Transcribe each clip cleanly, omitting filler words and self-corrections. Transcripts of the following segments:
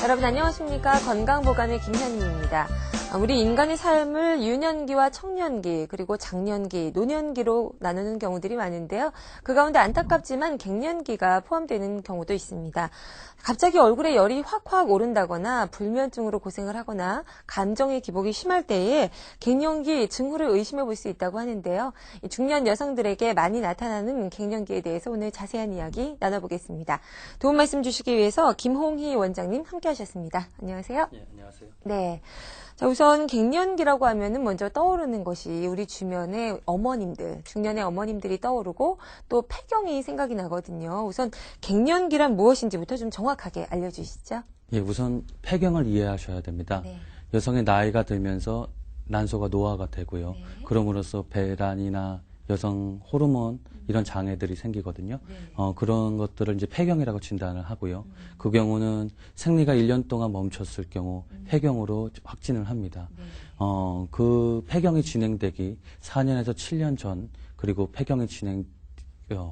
여러분 안녕하십니까? 건강보감의 김현미입니다. 우리 인간의 삶을 유년기와 청년기, 그리고 장년기, 노년기로 나누는 경우들이 많은데요. 그 가운데 안타깝지만 갱년기가 포함되는 경우도 있습니다. 갑자기 얼굴에 열이 확확 오른다거나 불면증으로 고생을 하거나 감정의 기복이 심할 때에 갱년기 증후를 의심해 볼 수 있다고 하는데요. 중년 여성들에게 많이 나타나는 갱년기에 대해서 오늘 자세한 이야기 나눠보겠습니다. 도움 말씀 주시기 위해서 김홍희 원장님 함께 하셨습니다. 안녕하세요. 네, 안녕하세요. 네. 자, 우선 갱년기라고 하면은 먼저 떠오르는 것이 우리 주변의 어머님들, 중년의 어머님들이 떠오르고 또 폐경이 생각이 나거든요. 우선 갱년기란 무엇인지부터 좀 정확하게 알려주시죠. 예, 우선 폐경을 이해하셔야 됩니다. 네. 여성의 나이가 들면서 난소가 노화가 되고요. 네. 그럼으로써 배란이나 여성 호르몬 이런 장애들이 생기거든요. 네. 그런 것들을 이제 폐경이라고 진단을 하고요. 그 경우는 생리가 1년 동안 멈췄을 경우 폐경으로 확진을 합니다. 네. 그 폐경이 진행되기 4년에서 7년 전, 그리고 폐경이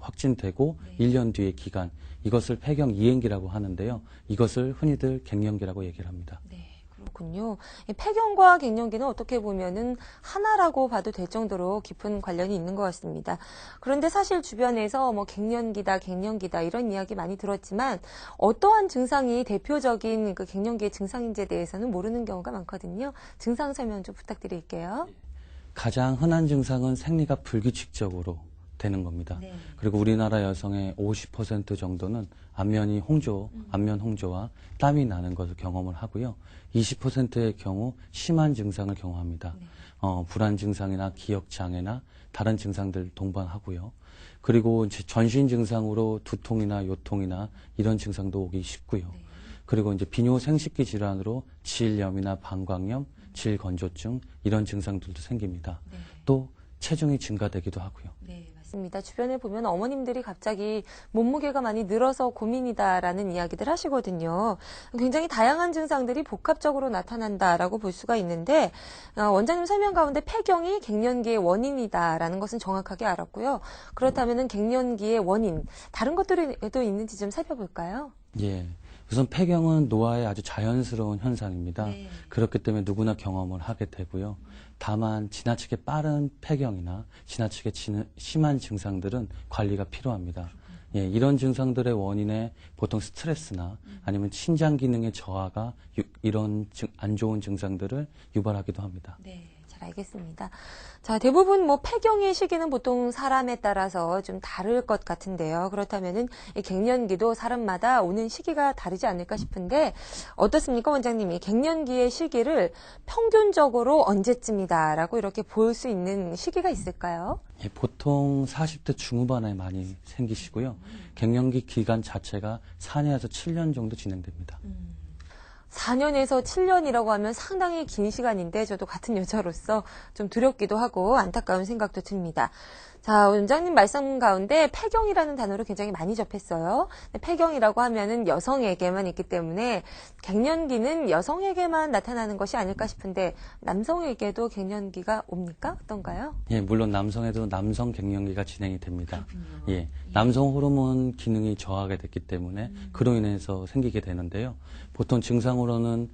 확진되고 네. 1년 뒤의 기간, 이것을 폐경 이행기라고 하는데요. 이것을 흔히들 갱년기라고 얘기를 합니다. 네, 그렇군요. 이 폐경과 갱년기는 어떻게 보면은 하나라고 봐도 될 정도로 깊은 관련이 있는 것 같습니다. 그런데 사실 주변에서 뭐 갱년기다 이런 이야기 많이 들었지만 어떠한 증상이 대표적인 그 갱년기의 증상인지에 대해서는 모르는 경우가 많거든요. 증상 설명 좀 부탁드릴게요. 가장 흔한 증상은 생리가 불규칙적으로 되는 겁니다. 네. 그리고 우리나라 여성의 50% 정도는 안면 홍조와 땀이 나는 것을 경험을 하고요. 20%의 경우 심한 증상을 경험합니다. 네. 불안 증상이나 기억 장애나 다른 증상들 동반하고요. 그리고 이제 전신 증상으로 두통이나 요통이나 이런 증상도 오기 쉽고요. 네. 그리고 이제 비뇨 생식기 질환으로 질염이나 방광염, 질건조증 이런 증상들도 생깁니다. 네. 또 체중이 증가되기도 하고요. 네, 맞습니다. 주변에 보면 어머님들이 갑자기 몸무게가 많이 늘어서 고민이다라는 이야기들 하시거든요. 굉장히 다양한 증상들이 복합적으로 나타난다라고 볼 수가 있는데 원장님 설명 가운데 폐경이 갱년기의 원인이다라는 것은 정확하게 알았고요. 그렇다면 갱년기의 원인, 다른 것들이 또 있는지 좀 살펴볼까요? 예. 우선 폐경은 노화의 아주 자연스러운 현상입니다. 네. 그렇기 때문에 누구나 경험을 하게 되고요. 다만 지나치게 빠른 폐경이나 지나치게 심한 증상들은 관리가 필요합니다. 예, 이런 증상들의 원인에 보통 스트레스나 아니면 신장 기능의 저하가 이런 안 좋은 증상들을 유발하기도 합니다. 네, 잘 알겠습니다. 자, 대부분 뭐 폐경의 시기는 보통 사람에 따라서 좀 다를 것 같은데요. 그렇다면은 이 갱년기도 사람마다 오는 시기가 다르지 않을까 싶은데 어떻습니까, 원장님이? 갱년기의 시기를 평균적으로 언제쯤이다라고 이렇게 볼 수 있는 시기가 있을까요? 예, 보통 40대 중후반에 많이 생기시고요. 갱년기 기간 자체가 4년에서 7년 정도 진행됩니다. 4년에서 7년이라고 하면 상당히 긴 시간인데 저도 같은 여자로서 좀 두렵기도 하고 안타까운 생각도 듭니다. 자, 원장님 말씀 가운데 폐경이라는 단어를 굉장히 많이 접했어요. 폐경이라고 하면은 여성에게만 있기 때문에 갱년기는 여성에게만 나타나는 것이 아닐까 싶은데 남성에게도 갱년기가 옵니까? 어떤가요? 예, 물론 남성에도 남성 갱년기가 진행이 됩니다. 예, 남성 호르몬 기능이 저하가 됐기 때문에 그로 인해서 생기게 되는데요. 보통 증상으로는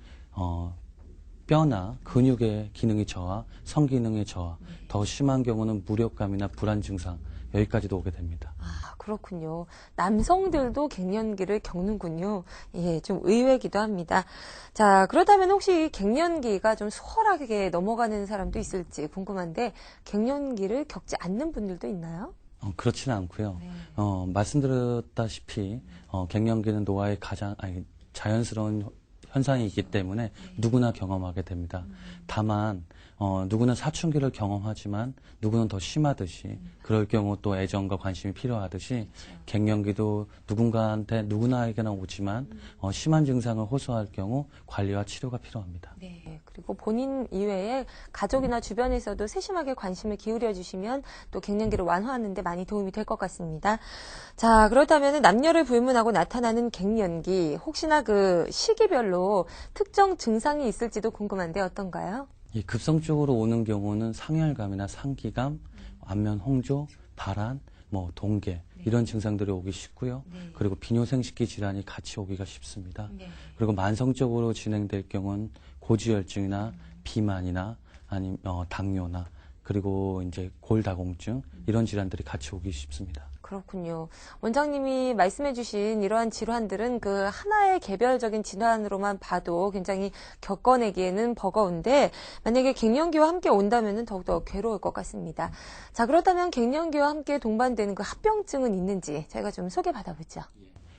뼈나 근육의 기능이 저하, 성기능의 저하, 더 심한 경우는 무력감이나 불안 증상, 여기까지도 오게 됩니다. 아, 그렇군요. 남성들도 갱년기를 겪는군요. 예, 좀 의외기도 합니다. 자, 그렇다면 혹시 갱년기가 좀 수월하게 넘어가는 사람도 있을지 궁금한데 갱년기를 겪지 않는 분들도 있나요? 그렇지는 않고요. 네. 말씀드렸다시피 갱년기는 노화의 가장 자연스러운 현상이 있기 때문에 누구나 경험하게 됩니다. 다만 누구는 사춘기를 경험하지만 누구는 더 심하듯이 그럴 경우 또 애정과 관심이 필요하듯이 갱년기도 누구나에게나 오지만 심한 증상을 호소할 경우 관리와 치료가 필요합니다. 네, 그리고 본인 이외에 가족이나 주변에서도 세심하게 관심을 기울여 주시면 또 갱년기를 완화하는 데 많이 도움이 될 것 같습니다. 자, 그렇다면 남녀를 불문하고 나타나는 갱년기, 혹시나 그 시기별로 특정 증상이 있을지도 궁금한데 어떤가요? 이 급성적으로 오는 경우는 상열감이나 상기감, 안면 홍조, 발한, 동계 이런 증상들이 오기 쉽고요. 네. 그리고 비뇨생식기 질환이 같이 오기가 쉽습니다. 네. 그리고 만성적으로 진행될 경우는 고지혈증이나 비만이나 아니면 당뇨나 그리고 이제 골다공증 이런 질환들이 같이 오기 쉽습니다. 그렇군요. 원장님이 말씀해주신 이러한 질환들은 그 하나의 개별적인 질환으로만 봐도 굉장히 겪어내기에는 버거운데 만약에 갱년기와 함께 온다면 더욱더 괴로울 것 같습니다. 자, 그렇다면 갱년기와 함께 동반되는 그 합병증은 있는지 저희가 좀 소개받아보죠.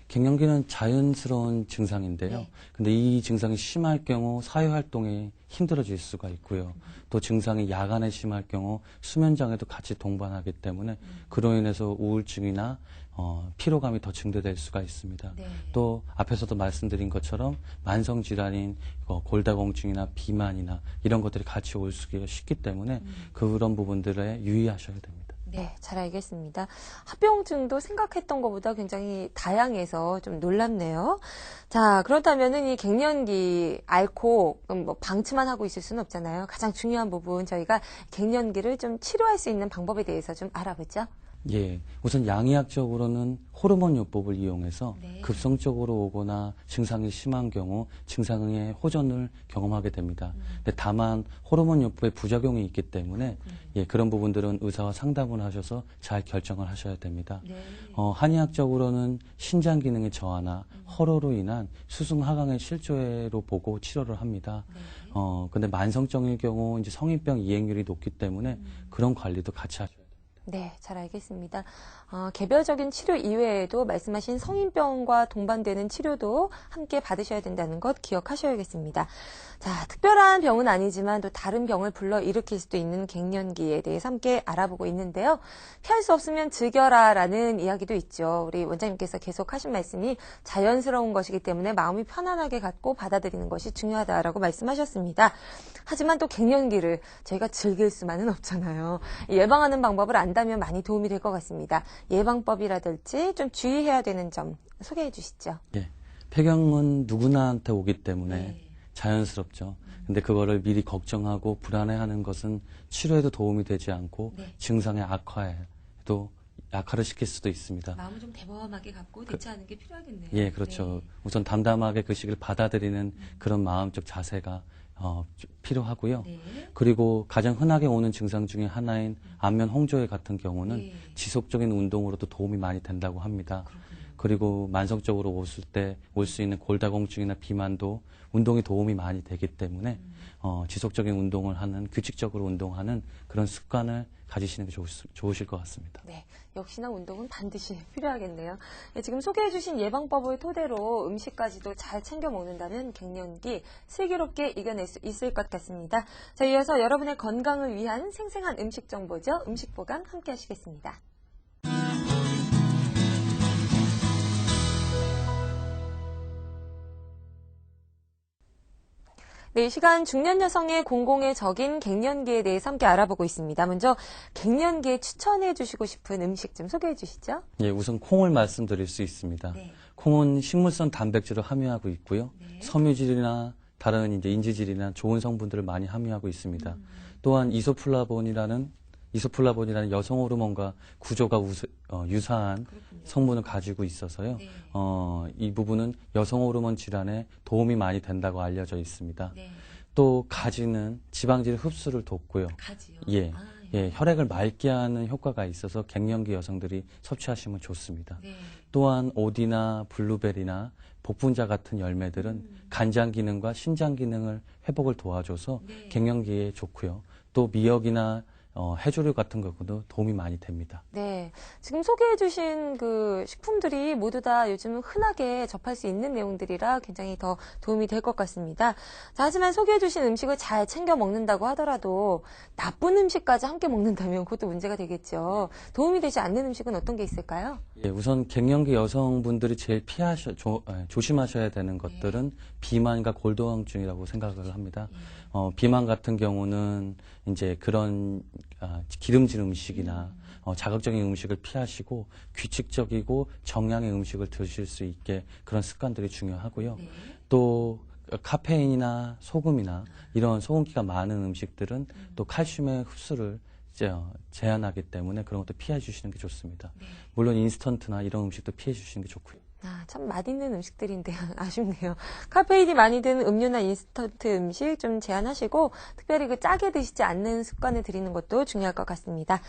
갱년기는 자연스러운 증상인데요. 네. 근데 이 증상이 심할 경우 사회활동이 힘들어질 수가 있고요. 또 증상이 야간에 심할 경우 수면장애도 같이 동반하기 때문에 그로 인해서 우울증이나 피로감이 더 증대될 수가 있습니다. 네. 또 앞에서도 말씀드린 것처럼 만성질환인 골다공증이나 비만이나 이런 것들이 같이 올 수가 쉽기 때문에 그런 부분들에 유의하셔야 됩니다. 네, 잘 알겠습니다. 합병증도 생각했던 것보다 굉장히 다양해서 좀 놀랍네요. 자, 그렇다면은 이 갱년기 앓고 뭐 방치만 하고 있을 수는 없잖아요. 가장 중요한 부분 저희가 갱년기를 좀 치료할 수 있는 방법에 대해서 좀 알아보죠. 예, 우선 양의학적으로는 호르몬 요법을 이용해서 네. 급성적으로 오거나 증상이 심한 경우 증상의 호전을 경험하게 됩니다. 근데 다만 호르몬 요법에 부작용이 있기 때문에 예, 그런 부분들은 의사와 상담을 하셔서 잘 결정을 하셔야 됩니다. 네. 한의학적으로는 신장 기능의 저하나 허로로 인한 수승 하강의 실조로 보고 치료를 합니다. 네. 근데 만성적일 경우 이제 성인병 이행률이 높기 때문에 그런 관리도 같이 하셔야 됩니다. 네, 잘 알겠습니다. 개별적인 치료 이외에도 말씀하신 성인병과 동반되는 치료도 함께 받으셔야 된다는 것 기억하셔야겠습니다. 자, 특별한 병은 아니지만 또 다른 병을 불러일으킬 수도 있는 갱년기에 대해서 함께 알아보고 있는데요. 피할 수 없으면 즐겨라라는 이야기도 있죠. 우리 원장님께서 계속 하신 말씀이 자연스러운 것이기 때문에 마음이 편안하게 갖고 받아들이는 것이 중요하다라고 말씀하셨습니다. 하지만 또 갱년기를 저희가 즐길 수만은 없잖아요. 예방하는 방법을 안다면 많이 도움이 될 것 같습니다. 예방법이라든지 좀 주의해야 되는 점 소개해 주시죠. 예, 폐경은 누구나한테 오기 때문에 네. 자연스럽죠. 근데 그거를 미리 걱정하고 불안해하는 것은 치료에도 도움이 되지 않고 네. 증상의 악화에도 악화를 시킬 수도 있습니다. 마음을 좀 대범하게 갖고 대처하는 게 필요하겠네요. 예, 그렇죠. 네. 우선 담담하게 그 시기를 받아들이는 그런 마음적 자세가 필요하고요. 네. 그리고 가장 흔하게 오는 증상 중에 하나인 안면 홍조회 같은 경우는 네. 지속적인 운동으로도 도움이 많이 된다고 합니다. 그렇군요. 그리고 만성적으로 왔을 때 올 수 있는 골다공증이나 비만도 운동이 도움이 많이 되기 때문에 지속적인 운동을 하는, 규칙적으로 운동하는 그런 습관을 가지시는 게 좋으실 것 같습니다. 네, 역시나 운동은 반드시 필요하겠네요. 네, 지금 소개해 주신 예방법을 토대로 음식까지도 잘 챙겨 먹는다면 갱년기 슬기롭게 이겨낼 수 있을 것 같습니다. 자, 이어서 여러분의 건강을 위한 생생한 음식 정보죠. 음식 보강 함께 하시겠습니다. 네, 이 시간 중년 여성의 공공의 적인 갱년기에 대해서 함께 알아보고 있습니다. 먼저 갱년기에 추천해 주시고 싶은 음식 좀 소개해 주시죠. 예, 우선 콩을 말씀드릴 수 있습니다. 네. 콩은 식물성 단백질을 함유하고 있고요. 네. 섬유질이나 다른 이제 인지질이나 좋은 성분들을 많이 함유하고 있습니다. 또한 이소플라본이라는 여성 호르몬과 구조가 유사한 그렇군요. 성분을 가지고 있어서요. 네. 이 부분은 여성 호르몬 질환에 도움이 많이 된다고 알려져 있습니다. 네. 또 가지는 지방질 흡수를 돕고요. 가지요. 예, 아, 예, 혈액을 맑게 하는 효과가 있어서 갱년기 여성들이 섭취하시면 좋습니다. 네. 또한 오디나 블루베리나 복분자 같은 열매들은 간장 기능과 신장 기능을 회복을 도와줘서 네. 갱년기에 좋고요. 또 미역이나 해조류 같은 것도 도움이 많이 됩니다. 네, 지금 소개해 주신 그 식품들이 모두 다 요즘은 흔하게 접할 수 있는 내용들이라 굉장히 더 도움이 될 것 같습니다. 자, 하지만 소개해 주신 음식을 잘 챙겨 먹는다고 하더라도 나쁜 음식까지 함께 먹는다면 그것도 문제가 되겠죠. 도움이 되지 않는 음식은 어떤 게 있을까요? 예, 우선 갱년기 여성분들이 제일 조심하셔야 되는 것들은 비만과 골다공증이라고 생각을 합니다. 비만 같은 경우는 이제 그런 기름진 음식이나 자극적인 음식을 피하시고 규칙적이고 정량의 음식을 드실 수 있게 그런 습관들이 중요하고요. 네. 또 카페인이나 소금이나 이런 소금기가 많은 음식들은 또 칼슘의 흡수를 제한하기 때문에 그런 것도 피해 주시는 게 좋습니다. 네. 물론 인스턴트나 이런 음식도 피해 주시는 게 좋고요. 참 맛있는 음식들인데 아쉽네요. 카페인이 많이 든 음료나 인스턴트 음식 좀 제한하시고 특별히 그 짜게 드시지 않는 습관을 들이는 것도 중요할 것 같습니다.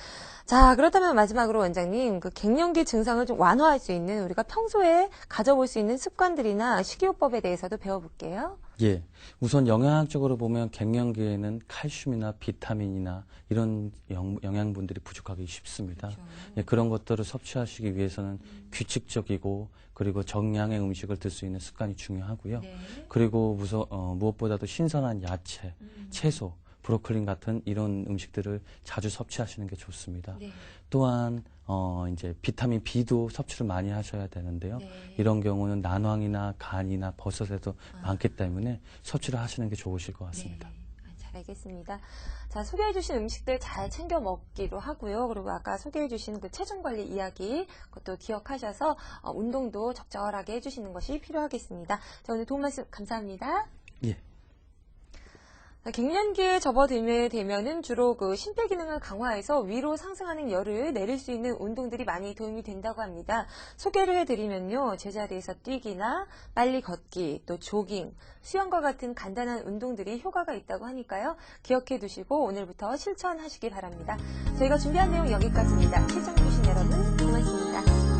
자, 그렇다면 마지막으로 원장님, 그 갱년기 증상을 좀 완화할 수 있는 우리가 평소에 가져볼 수 있는 습관들이나 식이요법에 대해서도 배워볼게요. 예. 우선 영양학적으로 보면 갱년기에는 칼슘이나 비타민이나 이런 영양분들이 부족하기 쉽습니다. 그렇죠. 예, 그런 것들을 섭취하시기 위해서는 규칙적이고 그리고 정량의 음식을 들 수 있는 습관이 중요하고요. 네. 그리고 무엇보다도 신선한 야채, 채소, 브로콜리 같은 이런 음식들을 자주 섭취하시는 게 좋습니다. 네. 또한 이제 비타민 B도 섭취를 많이 하셔야 되는데요. 네. 이런 경우는 난황이나 간이나 버섯에도 많기 때문에 섭취를 하시는 게 좋으실 것 같습니다. 네. 잘 알겠습니다. 자, 소개해주신 음식들 잘 챙겨 먹기로 하고요. 그리고 아까 소개해주신 그 체중 관리 이야기, 그것도 기억하셔서 운동도 적절하게 해주시는 것이 필요하겠습니다. 자, 오늘 도움 말씀 감사합니다. 예. 갱년기에 접어들게 되면은 주로 그 심폐기능을 강화해서 위로 상승하는 열을 내릴 수 있는 운동들이 많이 도움이 된다고 합니다. 소개를 해드리면요, 제자리에서 뛰기나 빨리 걷기, 또 조깅, 수영과 같은 간단한 운동들이 효과가 있다고 하니까요. 기억해 두시고 오늘부터 실천하시기 바랍니다. 저희가 준비한 내용 여기까지입니다. 시청해주신 여러분 고맙습니다.